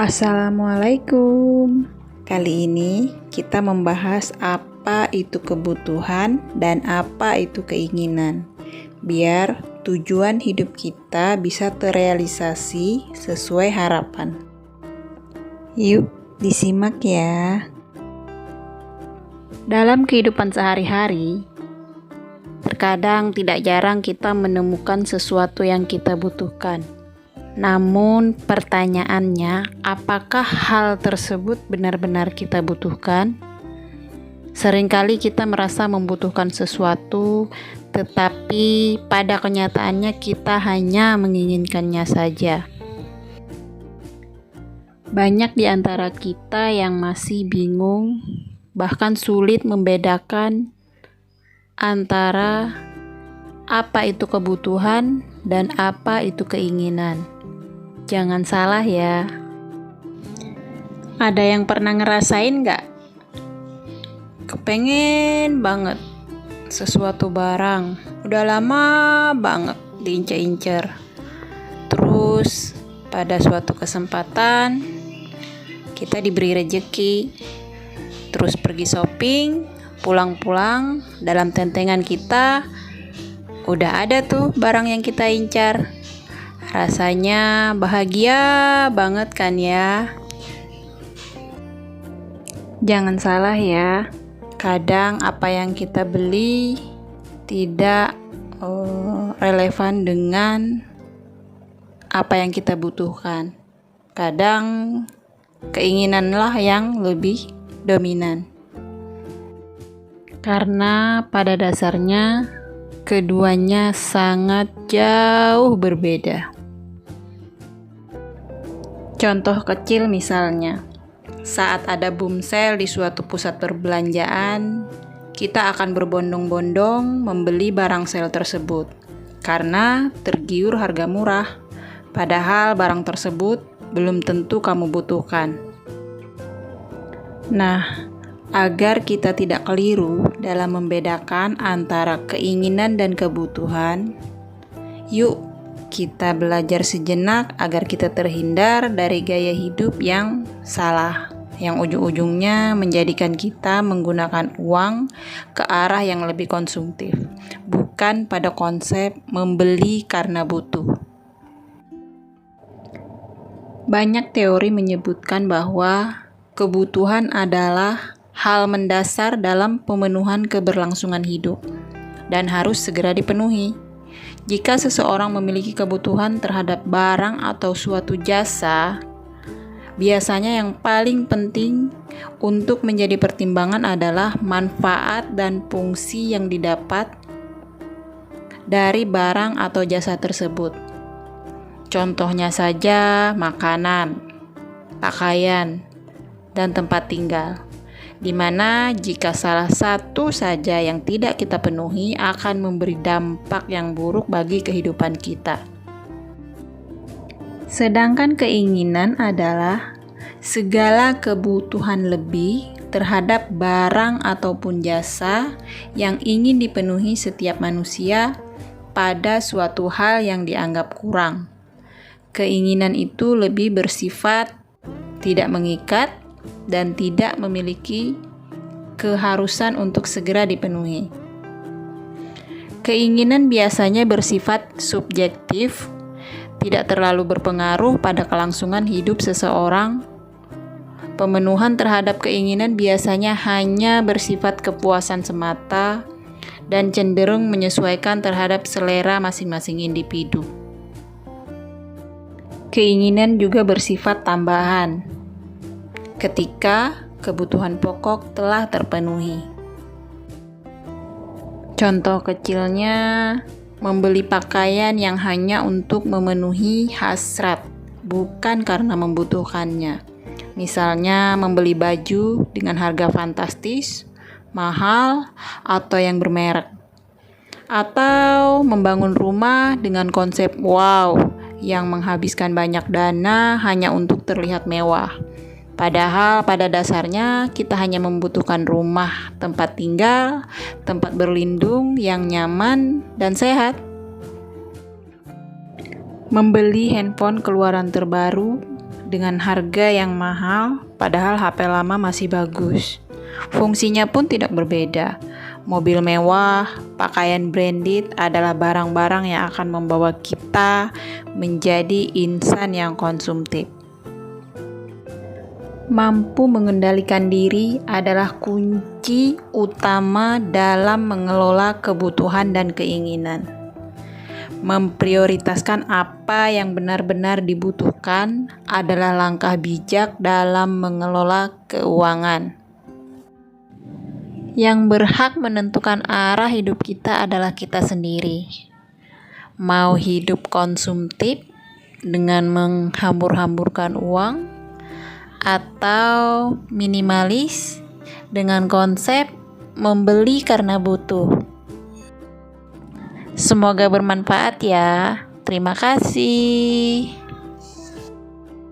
Assalamualaikum. Kali ini kita membahas apa itu kebutuhan dan apa itu keinginan, biar tujuan hidup kita bisa terrealisasi sesuai harapan. Yuk, disimak ya. Dalam kehidupan sehari-hari, terkadang tidak jarang kita menemukan sesuatu yang kita butuhkan. Namun pertanyaannya, apakah hal tersebut benar-benar kita butuhkan? Seringkali kita merasa membutuhkan sesuatu, tetapi pada kenyataannya kita hanya menginginkannya saja. Banyak di antara kita yang masih bingung, bahkan sulit membedakan antara apa itu kebutuhan dan apa itu keinginan. Jangan salah ya. Ada yang pernah ngerasain gak? Kepengen banget sesuatu barang, udah lama banget diincar-incar. Terus pada suatu kesempatan kita diberi rejeki, terus pergi shopping, pulang-pulang dalam tentengan kita udah ada tuh barang yang kita incar. Rasanya bahagia banget kan ya? Jangan salah ya, kadang apa yang kita beli tidak relevan dengan apa yang kita butuhkan. Kadang keinginanlah yang lebih dominan. Karena pada dasarnya keduanya sangat jauh berbeda. Contoh kecil misalnya, saat ada boom sale di suatu pusat perbelanjaan, kita akan berbondong-bondong membeli barang sale tersebut karena tergiur harga murah, padahal barang tersebut belum tentu kamu butuhkan. Nah, agar kita tidak keliru dalam membedakan antara keinginan dan kebutuhan, yuk kita belajar sejenak agar kita terhindar dari gaya hidup yang salah, yang ujung-ujungnya menjadikan kita menggunakan uang ke arah yang lebih konsumtif, bukan pada konsep membeli karena butuh. Banyak teori menyebutkan bahwa kebutuhan adalah hal mendasar dalam pemenuhan keberlangsungan hidup dan harus segera dipenuhi. Jika seseorang memiliki kebutuhan terhadap barang atau suatu jasa, biasanya yang paling penting untuk menjadi pertimbangan adalah manfaat dan fungsi yang didapat dari barang atau jasa tersebut. Contohnya saja makanan, pakaian, dan tempat tinggal, di mana jika salah satu saja yang tidak kita penuhi akan memberi dampak yang buruk bagi kehidupan kita. Sedangkan keinginan adalah segala kebutuhan lebih terhadap barang ataupun jasa yang ingin dipenuhi setiap manusia pada suatu hal yang dianggap kurang. Keinginan itu lebih bersifat tidak mengikat dan tidak memiliki keharusan untuk segera dipenuhi. Keinginan biasanya bersifat subjektif, tidak terlalu berpengaruh pada kelangsungan hidup seseorang. Pemenuhan terhadap keinginan biasanya hanya bersifat kepuasan semata dan cenderung menyesuaikan terhadap selera masing-masing individu. Keinginan juga bersifat tambahan ketika kebutuhan pokok telah terpenuhi. Contoh kecilnya, membeli pakaian yang hanya untuk memenuhi hasrat, bukan karena membutuhkannya. Misalnya membeli baju dengan harga fantastis, mahal, atau yang bermerek. Atau membangun rumah dengan konsep wow, yang menghabiskan banyak dana hanya untuk terlihat mewah. Padahal pada dasarnya kita hanya membutuhkan rumah, tempat tinggal, tempat berlindung yang nyaman dan sehat. Membeli handphone keluaran terbaru dengan harga yang mahal, padahal HP lama masih bagus. Fungsinya pun tidak berbeda. Mobil mewah, pakaian branded adalah barang-barang yang akan membawa kita menjadi insan yang konsumtif. Mampu mengendalikan diri adalah kunci utama dalam mengelola kebutuhan dan keinginan. Memprioritaskan apa yang benar-benar dibutuhkan adalah langkah bijak dalam mengelola keuangan. Yang berhak menentukan arah hidup kita adalah kita sendiri. Mau hidup konsumtif dengan menghambur-hamburkan uang, atau minimalis dengan konsep membeli karena butuh. Semoga bermanfaat ya. Terima kasih.